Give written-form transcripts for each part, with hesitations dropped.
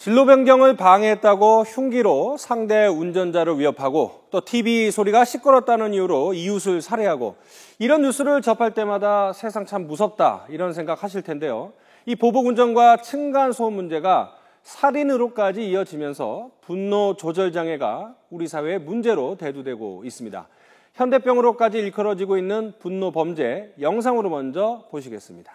진로 변경을 방해했다고 흉기로 상대 운전자를 위협하고 또 TV 소리가 시끄럽다는 이유로 이웃을 살해하고 이런 뉴스를 접할 때마다 세상 참 무섭다 이런 생각 하실 텐데요. 이 보복운전과 층간소음 문제가 살인으로까지 이어지면서 분노 조절 장애가 우리 사회의 문제로 대두되고 있습니다. 현대병으로까지 일컬어지고 있는 분노 범죄 영상으로 먼저 보시겠습니다.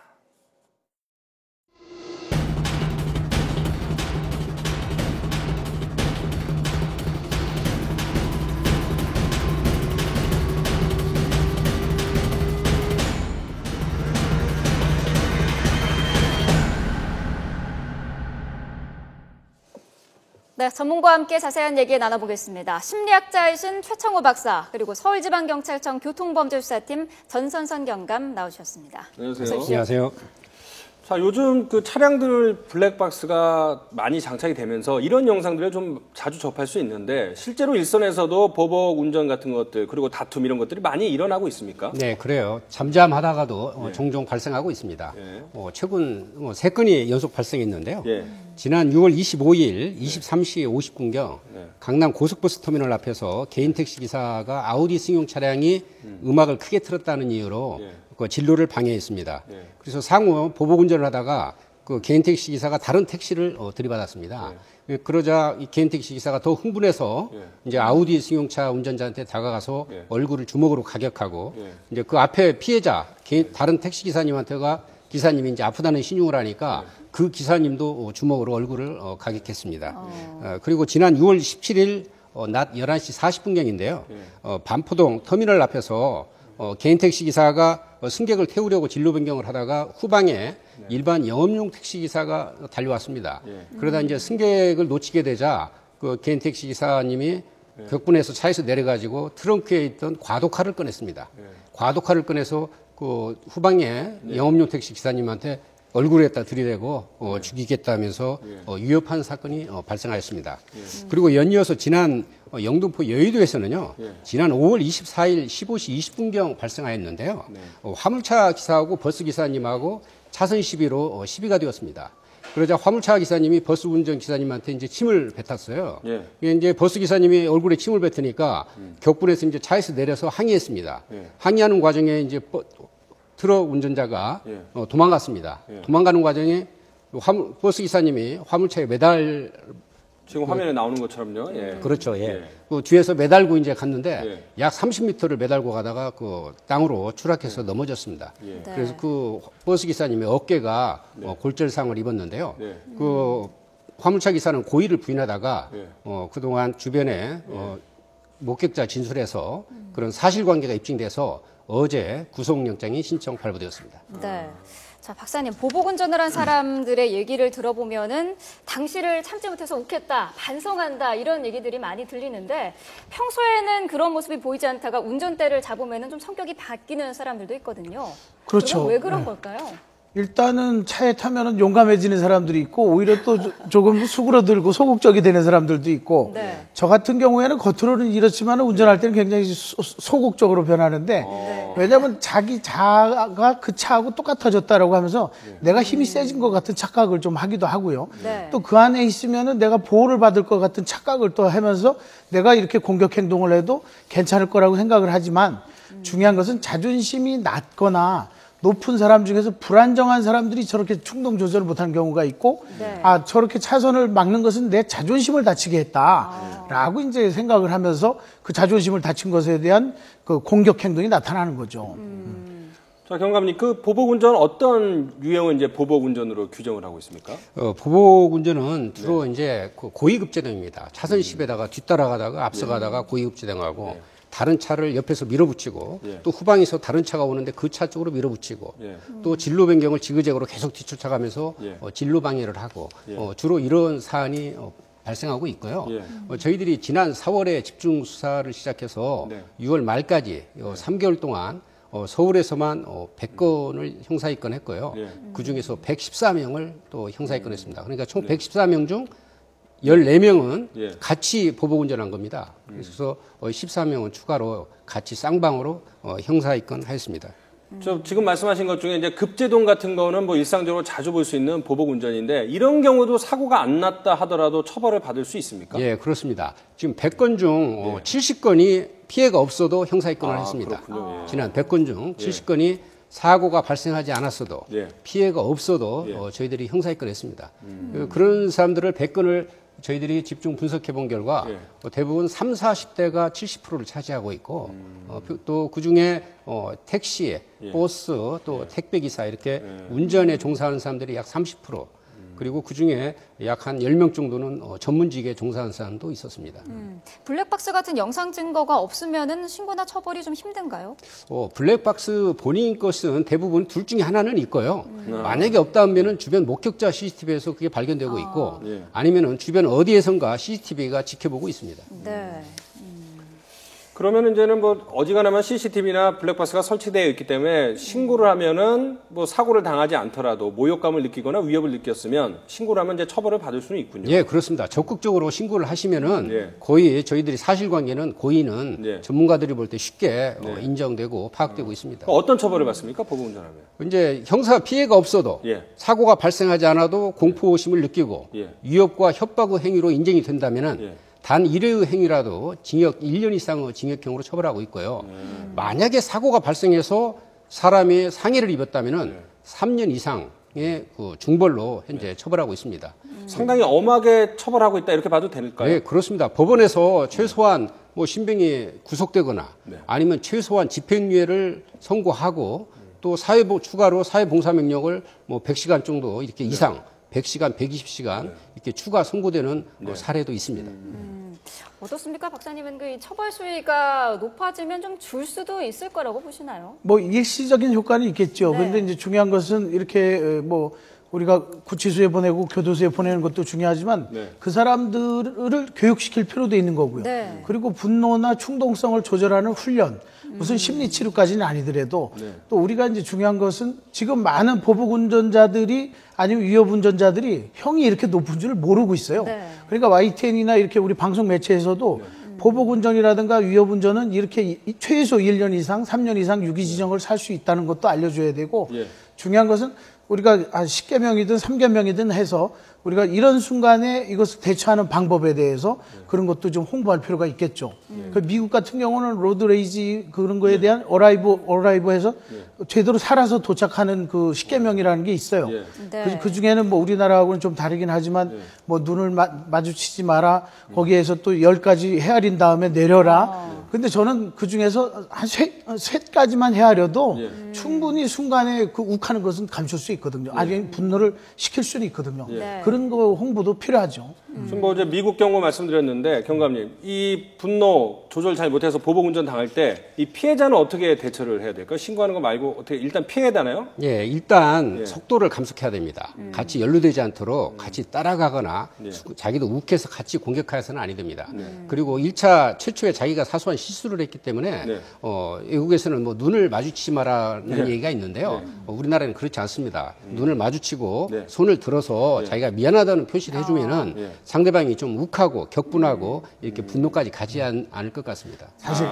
네, 전문가와 함께 자세한 얘기 나눠보겠습니다. 심리학자이신 최창호 박사, 그리고 서울지방경찰청 교통범죄수사팀 전선선 경감 나오셨습니다. 안녕하세요. 안녕하세요. 자, 요즘 그 차량들 블랙박스가 많이 장착이 되면서 이런 영상들을 좀 자주 접할 수 있는데 실제로 일선에서도 보복 운전 같은 것들 그리고 다툼 이런 것들이 많이 일어나고 있습니까? 네, 그래요. 잠잠하다가도 종종 발생하고 있습니다. 최근 3건이 연속 발생했는데요. 지난 6월 25일 23시 50분경 강남 고속버스 터미널 앞에서 개인 택시 기사가 아우디 승용 차량이 음악을 크게 틀었다는 이유로 그 진로를 방해했습니다. 그래서 상호 보복운전을 하다가 그 개인 택시 기사가 다른 택시를 들이받았습니다. 그러자 이 개인 택시 기사가 더 흥분해서 이제 아우디 승용차 운전자한테 다가가서 얼굴을 주먹으로 가격하고 이제 그 앞에 피해자 다른 택시 기사님한테가 기사님이 이제 아프다는 신용을 하니까 그 기사님도 주먹으로 얼굴을 가격했습니다. 그리고 지난 6월 17일 낮 11시 40분경인데요. 반포동 터미널 앞에서 개인 택시 기사가 승객을 태우려고 진로 변경을 하다가 후방에 일반 영업용 택시 기사가 달려왔습니다. 그러다 이제 승객을 놓치게 되자 그 개인 택시 기사님이 격분해서 차에서 내려가지고 트렁크에 있던 과도칼을 꺼냈습니다. 과도칼을 꺼내서 그 후방에 영업용 택시 기사님한테 얼굴에다 들이대고 죽이겠다면서 위협한 사건이 발생하였습니다. 그리고 연이어서 지난 영등포 여의도에서는요. 지난 5월 24일 15시 20분경 발생하였는데요. 화물차 기사하고 버스 기사님하고 차선 시비로 시비가 되었습니다. 그러자 화물차 기사님이 버스 운전 기사님한테 이제 침을 뱉었어요. 이제 버스 기사님이 얼굴에 침을 뱉으니까 격분해서 이제 차에서 내려서 항의했습니다. 항의하는 과정에 이제 트럭 운전자가 도망갔습니다. 도망가는 과정에 버스 기사님이 화물차에 지금 화면에 나오는 것처럼요. 그렇죠. 그 뒤에서 매달고 이제 갔는데 약 30m를 매달고 가다가 그 땅으로 추락해서 넘어졌습니다. 그래서 그 버스 기사님의 어깨가 골절상을 입었는데요. 그 화물차 기사는 고의를 부인하다가 그동안 주변에 목격자 진술에서 그런 사실관계가 입증돼서 어제 구속영장이 신청 발부되었습니다. 네. 자, 박사님, 보복운전을 한 사람들의 얘기를 들어보면은 당시를 참지 못해서 욱했다, 반성한다 이런 얘기들이 많이 들리는데 평소에는 그런 모습이 보이지 않다가 운전대를 잡으면은 좀 성격이 바뀌는 사람들도 있거든요. 그렇죠. 왜 그런 걸까요? 일단은 차에 타면은 용감해지는 사람들이 있고 오히려 또 조금 수그러들고 소극적이 되는 사람들도 있고 저 같은 경우에는 겉으로는 이렇지만 운전할 때는 굉장히 소극적으로 변하는데 왜냐하면 자기 자가 그 차하고 똑같아졌다라고 하면서 내가 힘이 세진 것 같은 착각을 좀 하기도 하고요. 또 그 안에 있으면은 내가 보호를 받을 것 같은 착각을 또 하면서 내가 이렇게 공격 행동을 해도 괜찮을 거라고 생각을 하지만 중요한 것은 자존심이 낮거나 높은 사람 중에서 불안정한 사람들이 저렇게 충동 조절을 못하는 경우가 있고 아 저렇게 차선을 막는 것은 내 자존심을 다치게 했다라고 이제 생각을 하면서 그 자존심을 다친 것에 대한 그 공격 행동이 나타나는 거죠. 자, 경감님, 그 보복운전 어떤 유형을 이제 보복운전으로 규정을 하고 있습니까? 보복운전은 주로 이제 그 고위급제등입니다. 차선 시비에다가 뒤따라가다가 앞서가다가 고위급제등하고 다른 차를 옆에서 밀어붙이고 또 후방에서 다른 차가 오는데 그 차 쪽으로 밀어붙이고 또 진로 변경을 지그재그로 계속 뒤쫓아가면서 진로 방해를 하고 주로 이런 사안이 발생하고 있고요. 저희들이 지난 4월에 집중 수사를 시작해서 6월 말까지 3개월 동안 서울에서만 100건을 형사 입건했고요. 그중에서 114명을 또 형사 입건했습니다. 그러니까 총 114명 중 14명은 같이 보복운전한 겁니다. 그래서 14명은 추가로 같이 쌍방으로 형사 입건하였습니다. 지금 말씀하신 것 중에 이제 급제동 같은 거는 뭐 일상적으로 자주 볼 수 있는 보복 운전인데 이런 경우도 사고가 안 났다 하더라도 처벌을 받을 수 있습니까? 예, 그렇습니다. 지금 100건 중 70건이 피해가 없어도 형사입건을 했습니다. 그렇군요. 예. 지난 100건 중 70건이 사고가 발생하지 않았어도 피해가 없어도 저희들이 형사입건을 했습니다. 그런 사람들을 100건을 저희들이 집중 분석해 본 결과 대부분 3, 40대가 70%를 차지하고 있고 또 그중에 택시, 버스, 또 택배기사 이렇게 운전에 종사하는 사람들이 약 30%, 그리고 그중에 약 한 10명 정도는 전문직에 종사하는 사람도 있었습니다. 블랙박스 같은 영상 증거가 없으면은 신고나 처벌이 좀 힘든가요? 블랙박스 본인 것은 대부분 둘 중에 하나는 있고요. 만약에 없다 하면은 주변 목격자 CCTV에서 그게 발견되고 있고 아니면은 주변 어디에선가 CCTV가 지켜보고 있습니다. 네. 그러면 이제는 뭐 어지간하면 CCTV나 블랙박스가 설치되어 있기 때문에 신고를 하면은 뭐 사고를 당하지 않더라도 모욕감을 느끼거나 위협을 느꼈으면 신고를 하면 이제 처벌을 받을 수는 있군요. 예, 그렇습니다. 적극적으로 신고를 하시면은 거의 저희들이 사실관계는 고의는 전문가들이 볼 때 쉽게 인정되고 파악되고 있습니다. 어떤 처벌을 받습니까? 보복 운전하면? 이제 형사 피해가 없어도 사고가 발생하지 않아도 공포심을 느끼고 위협과 협박 행위로 인정이 된다면은 단 1회의 행위라도 징역 1년 이상의 징역형으로 처벌하고 있고요. 만약에 사고가 발생해서 사람이 상해를 입었다면은 3년 이상의 그 중벌로 현재 처벌하고 있습니다. 상당히 엄하게 처벌하고 있다 이렇게 봐도 될까요? 네, 그렇습니다. 법원에서 최소한 뭐 신병이 구속되거나 아니면 최소한 집행유예를 선고하고 또 추가로 사회봉사명령을 뭐 100시간 정도 이렇게 이상 100시간, 120시간 이렇게 추가 선고되는 사례도 있습니다. 어떻습니까, 박사님은 그 처벌 수위가 높아지면 좀 줄 수도 있을 거라고 보시나요? 뭐 일시적인 효과는 있겠죠. 그런데 이제 중요한 것은 이렇게 뭐 우리가 구치소에 보내고 교도소에 보내는 것도 중요하지만 그 사람들을 교육시킬 필요도 있는 거고요. 그리고 분노나 충동성을 조절하는 훈련, 무슨 심리치료까지는 아니더라도 또 우리가 이제 중요한 것은 지금 많은 보복운전자들이 아니면 위협운전자들이 형이 이렇게 높은 줄 모르고 있어요. 그러니까 YTN이나 이렇게 우리 방송 매체에서도 보복운전이라든가 위협운전은 이렇게 최소 1년 이상, 3년 이상 유기지정을 살 수 있다는 것도 알려줘야 되고 중요한 것은 우리가 10개명이든 3개명이든 해서 우리가 이런 순간에 이것을 대처하는 방법에 대해서 그런 것도 좀 홍보할 필요가 있겠죠. 그 미국 같은 경우는 로드레이지 그런 거에 대한 어라이브에서 제대로 살아서 도착하는 그 10개명이라는 게 있어요. 그 중에는 뭐 우리나라하고는 좀 다르긴 하지만 뭐 눈을 마주치지 마라. 거기에서 또 10가지 헤아린 다음에 내려라. 근데 저는 그 중에서 한 셋 가지만 헤아려도 충분히 순간에 그 욱하는 것은 감출 수 있거든요. 아니 분노를 식힐 수는 있거든요. 그런 거 홍보도 필요하죠. 지금 뭐 이제 미국 경우 말씀드렸는데 경감님, 이 분노 조절 잘 못해서 보복 운전 당할 때 이 피해자는 어떻게 대처를 해야 될까요? 신고하는 거 말고 어떻게 일단 피해야 되나요? 예, 일단 속도를 감속해야 됩니다. 같이 연루되지 않도록 같이 따라가거나 자기도 욱해서 같이 공격해서는 아니 됩니다. 그리고 1차 최초에 자기가 사소한 실수를 했기 때문에 외국에서는 뭐 눈을 마주치지 마라는 얘기가 있는데요. 우리나라는 그렇지 않습니다. 눈을 마주치고 손을 들어서 자기가 미안하다는 표시를 해주면은 상대방이 좀 욱하고 격분하고 이렇게 분노까지 가지 않을 것 같습니다. 사실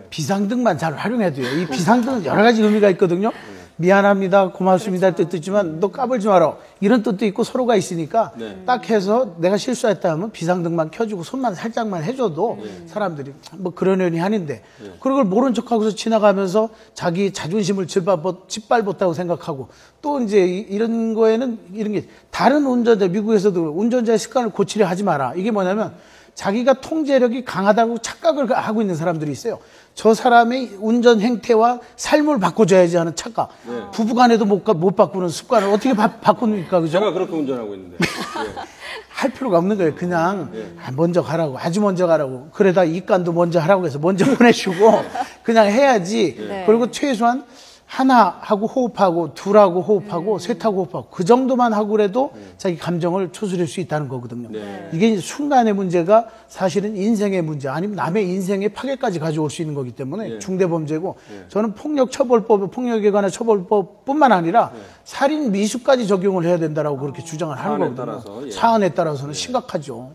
비상등만 잘 활용해도요. 이 비상등은 여러 가지 의미가 있거든요. 미안합니다, 고맙습니다 뜻도 있지만 너 까불지 마라 이런 뜻도 있고 서로가 있으니까 딱 해서 내가 실수했다 하면 비상등만 켜주고 손만 살짝만 해줘도 사람들이 뭐 그러려니 하는데 그런 걸 모른 척하고서 지나가면서 자기 자존심을 짓밟았다고 생각하고 또 이제 이런 거에는 이런 게 다른 운전자 미국에서도 운전자의 습관을 고치려 하지 마라. 이게 뭐냐면 자기가 통제력이 강하다고 착각을 하고 있는 사람들이 있어요. 저 사람의 운전 행태와 삶을 바꿔줘야지 하는 착각. 부부간에도 못 바꾸는 습관을 어떻게 바꿉니까? 그죠? 제가 그렇게 운전하고 있는데. 할 필요가 없는 거예요. 그냥 먼저 가라고, 아주 먼저 가라고. 그러다 이간도 먼저 하라고 해서 먼저 보내주고 그냥 해야지. 그리고 최소한 하나 하고 호흡하고 둘하고 호흡하고 셋하고 호흡하고 그 정도만 하고 그래도 자기 감정을 추스릴 수 있다는 거거든요. 이게 이제 순간의 문제가 사실은 인생의 문제 아니면 남의 인생의 파괴까지 가져올 수 있는 거기 때문에 중대범죄고 저는 폭력처벌법, 폭력에 관한 처벌법뿐만 아니라 살인 미수까지 적용을 해야 된다라고 그렇게 주장을 하는 거거든요. 사안에 따라서는 심각하죠.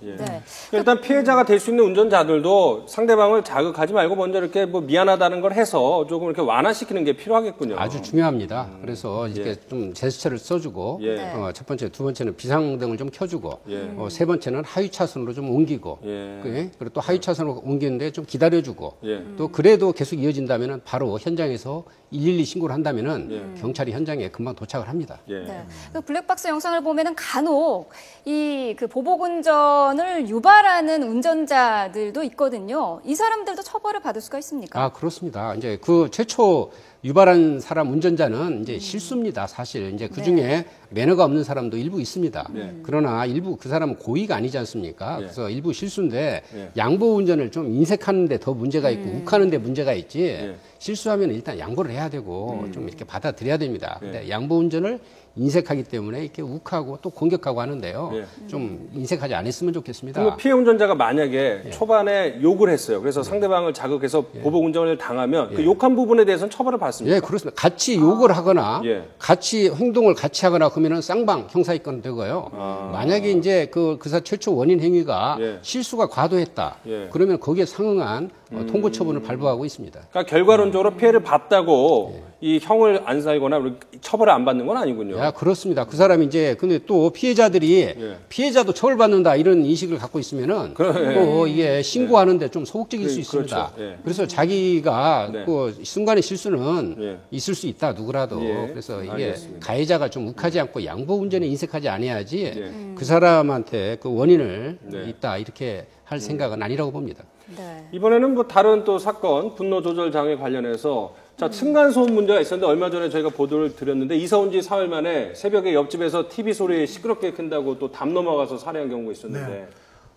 일단 피해자가 될 수 있는 운전자들도 상대방을 자극하지 말고 먼저 이렇게 뭐 미안하다는 걸 해서 조금 이렇게 완화시키는 게 필요하겠군요. 중요하겠군요. 아주 중요합니다. 그래서 이렇게 좀 제스처를 써주고 예. 첫 번째, 두 번째는 비상등을 좀 켜주고 예. 세 번째는 하위 차선으로 좀 옮기고 예. 그리고 또 하위 차선으로 옮기는데 좀 기다려주고 예. 또 그래도 계속 이어진다면은 바로 현장에서 112 신고를 한다면은 경찰이 현장에 금방 도착을 합니다. 예. 네. 그 블랙박스 영상을 보면은 간혹 이 그 보복 운전을 유발하는 운전자들도 있거든요. 이 사람들도 처벌을 받을 수가 있습니까? 아, 그렇습니다. 이제 그 최초 유발한 사람 운전자는 이제 실수입니다. 사실 이제 그 중에 매너가 없는 사람도 일부 있습니다. 그러나 일부 그 사람은 고의가 아니지 않습니까? 그래서 일부 실수인데 양보 운전을 좀 인색하는데 더 문제가 있고 욱하는데 문제가 있지. 실수하면 일단 양보를 해야 되고 좀 이렇게 받아들여야 됩니다. 근데 양보 운전을 인색하기 때문에 이렇게 욱하고 또 공격하고 하는데요. 좀 인색하지 않았으면 좋겠습니다. 그럼 피해 운전자가 만약에 초반에 욕을 했어요. 그래서 상대방을 자극해서 보복 운전을 당하면 그 욕한 부분에 대해서는 처벌을 받습니까? 예, 그렇습니다. 같이 욕을 하거나 예. 같이 행동을 같이 하거나 그러면은 쌍방 형사입건 되고요. 만약에 이제 그사 최초 원인 행위가 실수가 과도했다. 그러면 거기에 상응한 통고 처분을 발부하고 있습니다. 그러니까 결과론적으로 피해를 봤다고 이 형을 안 살거나 처벌을 안 받는 건 아니군요. 야, 그렇습니다. 그 사람이 이제 근데 또 피해자들이 피해자도 처벌받는다 이런 인식을 갖고 있으면은 또 이게 신고하는데 좀 소극적일 수 있습니다. 그렇죠. 그래서 자기가 그 순간의 실수는 있을 수 있다 누구라도. 그래서 이게 알겠습니다. 가해자가 좀 욱하지 않고 양보 운전에 인색하지 아니야지 그 사람한테 그 원인을 있다 이렇게 할 생각은 아니라고 봅니다. 네. 이번에는 뭐 다른 또 사건 분노 조절 장애 관련해서 자 층간소음 문제가 있었는데 얼마 전에 저희가 보도를 드렸는데 이사 온 지 사흘 만에 새벽에 옆집에서 TV 소리 시끄럽게 킨다고 또 담 넘어가서 살해한 경우가 있었는데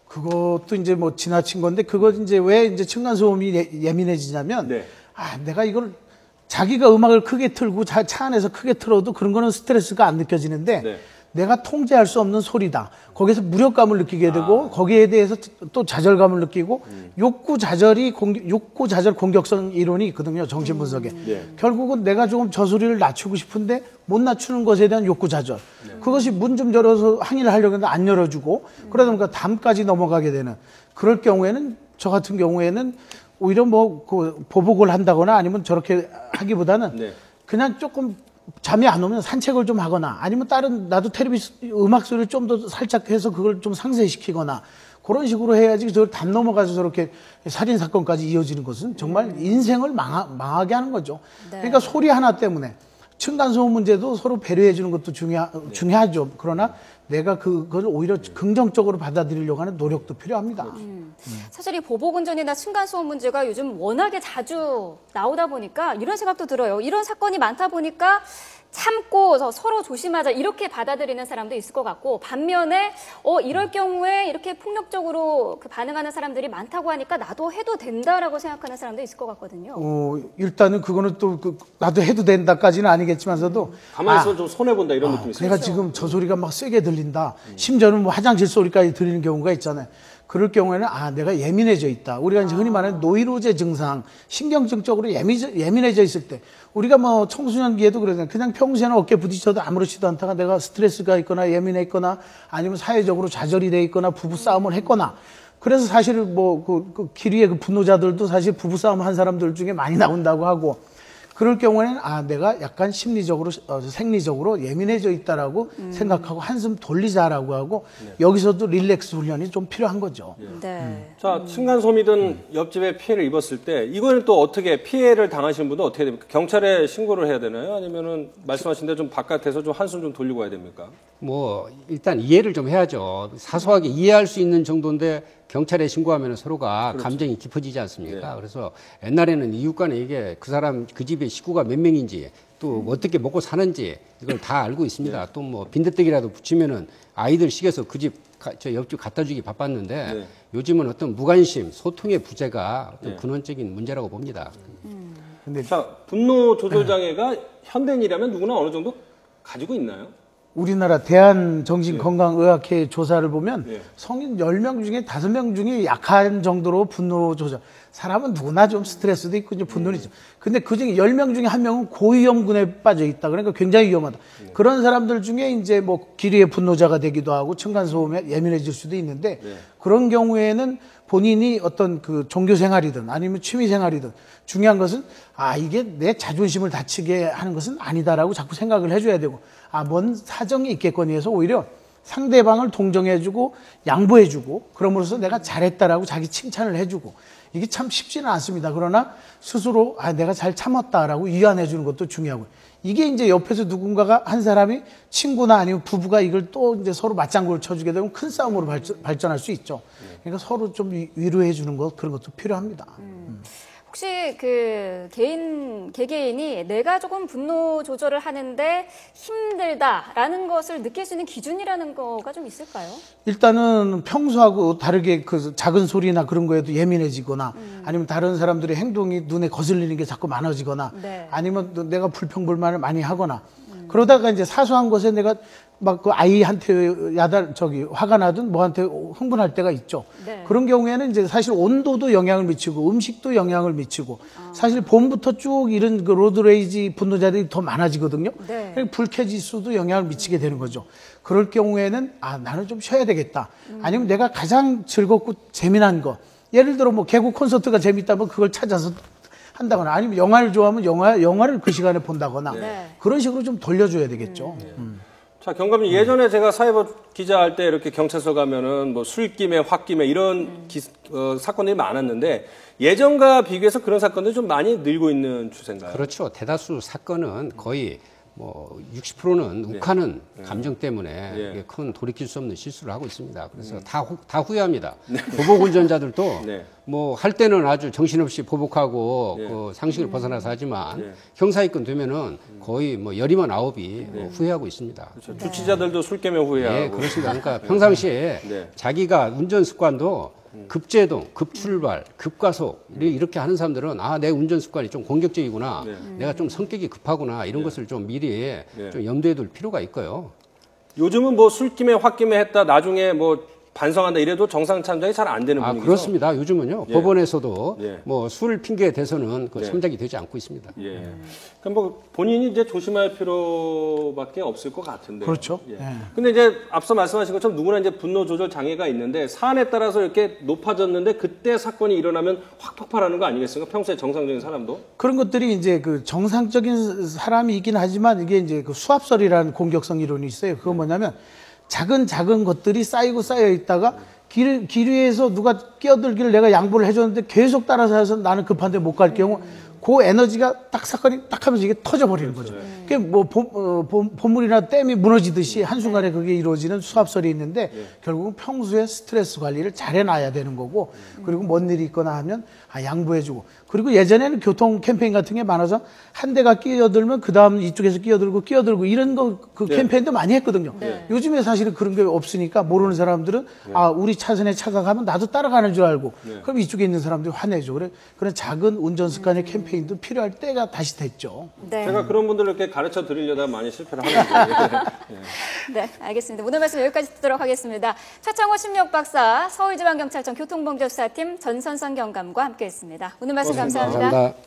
그것도 이제 뭐 지나친 건데 그거 이제 왜 이제 층간소음이 예민해지냐면 아 내가 이걸 자기가 음악을 크게 틀고 차 안에서 크게 틀어도 그런 거는 스트레스가 안 느껴지는데 내가 통제할 수 없는 소리다. 거기서 무력감을 느끼게 되고 거기에 대해서 또 좌절감을 느끼고 욕구 좌절 공격성 이론이 있거든요. 정신 분석에. 결국은 내가 조금 저 소리를 낮추고 싶은데 못 낮추는 것에 대한 욕구 좌절. 그것이 문 좀 열어서 항의를 하려고 했는데 안 열어주고 그러다 보니까 담까지 넘어가게 되는 그럴 경우에는 저 같은 경우에는 오히려 뭐 그 보복을 한다거나 아니면 저렇게 하기보다는 그냥 조금 잠이 안 오면 산책을 좀 하거나 아니면 다른 나도 텔레비전 음악 소리를 좀 더 살짝 해서 그걸 좀 상쇄시키거나 그런 식으로 해야지 저를 담 넘어가서 저렇게 살인 사건까지 이어지는 것은 정말 인생을 망하게 하는 거죠. 그러니까 소리 하나 때문에 층간소음 문제도 서로 배려해 주는 것도 중요하죠. 그러나 내가 그걸 오히려 긍정적으로 받아들이려고 하는 노력도 필요합니다. 사실 이 보복운전이나 층간소음 문제가 요즘 워낙에 자주 나오다 보니까 이런 생각도 들어요. 이런 사건이 많다 보니까 참고 서로 조심하자 이렇게 받아들이는 사람도 있을 것 같고 반면에 이럴 경우에 이렇게 폭력적으로 반응하는 사람들이 많다고 하니까 나도 해도 된다라고 생각하는 사람도 있을 것 같거든요. 일단은 그거는 또 나도 해도 된다까지는 아니겠지만서도 가만히 있으면 좀 손해본다 이런 느낌이 있어요. 내가 지금 저 소리가 막 세게 들린다. 심지어는 뭐 화장실 소리까지 들리는 경우가 있잖아요. 그럴 경우에는 내가 예민해져 있다. 우리가 이제 흔히 말하는 노이로제 증상, 신경증적으로 예민해져 있을 때 우리가 뭐 청소년기에도 그러잖아요. 그냥 평소에는 어깨 부딪혀도 아무렇지도 않다가 내가 스트레스가 있거나 예민해 있거나 아니면 사회적으로 좌절이 돼 있거나 부부 싸움을 했거나 그래서 사실 뭐 그 기류의 그 분노자들도 사실 부부 싸움 한 사람들 중에 많이 나온다고 하고 그럴 경우에는 내가 약간 심리적으로 생리적으로 예민해져 있다라고 생각하고 한숨 돌리자라고 하고 여기서도 릴렉스 훈련이 좀 필요한 거죠. 자, 층간소음이든 옆집에 피해를 입었을 때 이거는 또 어떻게 피해를 당하시는 분은 어떻게 됩니까? 경찰에 신고를 해야 되나요? 아니면은 말씀하신 대로 좀 바깥에서 좀 한숨 좀 돌리고 와야 됩니까? 뭐 일단 이해를 좀 해야죠. 사소하게 이해할 수 있는 정도인데 경찰에 신고하면 서로가 감정이 깊어지지 않습니까? 그래서 옛날에는 이웃 간에 이게 그 사람 그 집에 식구가 몇 명인지 또 어떻게 먹고 사는지 이걸 다 알고 있습니다. 또 뭐 빈대떡이라도 붙이면은 아이들 식여서 그 집 저 옆집 갖다 주기 바빴는데 요즘은 어떤 무관심, 소통의 부재가 어떤 근원적인 문제라고 봅니다. 근데 자, 분노 조절 장애가 현대인이라면 누구나 어느 정도 가지고 있나요? 우리나라 대한정신건강의학회 조사를 보면 성인 10명 중에 5명 중에 약한 정도로 분노 조절. 사람은 누구나 좀 스트레스도 있고 이제 분노는 있죠. 근데 그중에 10명 중에 1명은 고위험군에 빠져 있다. 그러니까 굉장히 위험하다. 그런 사람들 중에 이제 뭐 기류의 분노자가 되기도 하고 층간소음에 예민해질 수도 있는데 그런 경우에는 본인이 어떤 그 종교 생활이든 아니면 취미 생활이든 중요한 것은 이게 내 자존심을 다치게 하는 것은 아니다라고 자꾸 생각을 해줘야 되고 뭔 사정이 있겠거니 해서 오히려 상대방을 동정해주고 양보해주고 그럼으로써 내가 잘했다라고 자기 칭찬을 해주고 이게 참 쉽지는 않습니다. 그러나 스스로 내가 잘 참았다라고 위안해주는 것도 중요하고요. 이게 이제 옆에서 누군가가 한 사람이 친구나 아니면 부부가 이걸 또 이제 서로 맞장구를 쳐주게 되면 큰 싸움으로 발전할 수 있죠. 그러니까 서로 좀 위로해주는 것 그런 것도 필요합니다. 혹시 그 개개인이 내가 조금 분노 조절을 하는데 힘들다라는 것을 느낄 수 있는 기준이라는 거가 좀 있을까요? 일단은 평소하고 다르게 그 작은 소리나 그런 거에도 예민해지거나 아니면 다른 사람들의 행동이 눈에 거슬리는 게 자꾸 많아지거나 아니면 내가 불평불만을 많이 하거나 그러다가 이제 사소한 것에 내가 막 그 아이한테 화가 나든 뭐한테 흥분할 때가 있죠. 그런 경우에는 이제 사실 온도도 영향을 미치고 음식도 영향을 미치고 사실 봄부터 쭉 이런 그 로드레이지 분노자들이 더 많아지거든요. 불쾌지수도 영향을 미치게 되는 거죠. 그럴 경우에는 나는 좀 쉬어야 되겠다. 아니면 내가 가장 즐겁고 재미난 거. 예를 들어 뭐 개국 콘서트가 재밌다면 그걸 찾아서 한다거나 아니면 영화를 좋아하면 영화를 그 시간에 본다거나 그런 식으로 좀 돌려줘야 되겠죠. 자, 경감님, 예전에 제가 사회법 기자할 때 이렇게 경찰서 가면은 뭐 술김에 홧김에 이런 사건들이 많았는데 예전과 비교해서 그런 사건들이 좀 많이 늘고 있는 추세인가요? 그렇죠. 대다수 사건은 거의 뭐 60%는 욱하는 감정 때문에 이게 큰 돌이킬 수 없는 실수를 하고 있습니다. 그래서 다 후회합니다. 보복 운전자들도 뭐 할 때는 아주 정신없이 보복하고 그 상식을 벗어나서 하지만 형사입건 되면은 거의 뭐 열이면 9이 후회하고 있습니다. 그렇죠. 주치자들도 술 깨면 후회하고. 네, 그렇습니다. 그러니까 평상시에 자기가 운전 습관도 급제동, 급출발, 급가속 이렇게 하는 사람들은 내 운전 습관이 좀 공격적이구나, 내가 좀 성격이 급하구나 이런 것을 좀 미리 좀 염두에 둘 필요가 있고요. 요즘은 뭐 술김에 홧김에 했다 나중에 뭐 반성한다 이래도 정상 참작이 잘 안 되는 분위기죠. 그렇습니다. 요즘은요 법원에서도 뭐 술 핑계에 대해서는 그 참작이 되지 않고 있습니다. 그럼 뭐 본인이 이제 조심할 필요밖에 없을 것 같은데. 그렇죠. 근데 이제 앞서 말씀하신 것처럼 누구나 이제 분노 조절 장애가 있는데 사안에 따라서 이렇게 높아졌는데 그때 사건이 일어나면 확 폭발하는 거 아니겠습니까? 평소에 정상적인 사람도. 그런 것들이 이제 그 정상적인 사람이 있긴 하지만 이게 이제 그 수압설이라는 공격성 이론이 있어요. 그건 뭐냐면 작은 것들이 쌓이고 쌓여 있다가 길 위에서 누가 끼어들기를 내가 양보를 해줬는데 계속 따라서 해서 나는 급한데 못 갈 경우 그 에너지가 딱 사건이 딱 하면서 이게 터져버리는 거죠. 그게 뭐 본물이나 댐이 무너지듯이 한순간에 그게 이루어지는 수압설이 있는데 결국은 평소에 스트레스 관리를 잘 해놔야 되는 거고 그리고 뭔 일이 있거나 하면 양보해주고 그리고 예전에는 교통 캠페인 같은 게 많아서 한 대가 끼어들면 그 다음 이쪽에서 끼어들고 이런 거 그 캠페인도 많이 했거든요. 요즘에 사실은 그런 게 없으니까 모르는 사람들은 우리 차선에 차가 가면 나도 따라가는 줄 알고 그럼 이쪽에 있는 사람들이 화내죠. 그런 작은 운전 습관의 캠페인도 필요할 때가 다시 됐죠. 제가 그런 분들을 이렇게 가르쳐 드리려다 많이 실패를 하는데. 네, 알겠습니다. 오늘 말씀 여기까지 듣도록 하겠습니다. 최창호 심리학 박사, 서울지방경찰청 교통범죄수사팀 전선선 경감과 함께했습니다. 오늘 말씀 감사합니다. 감사합니다.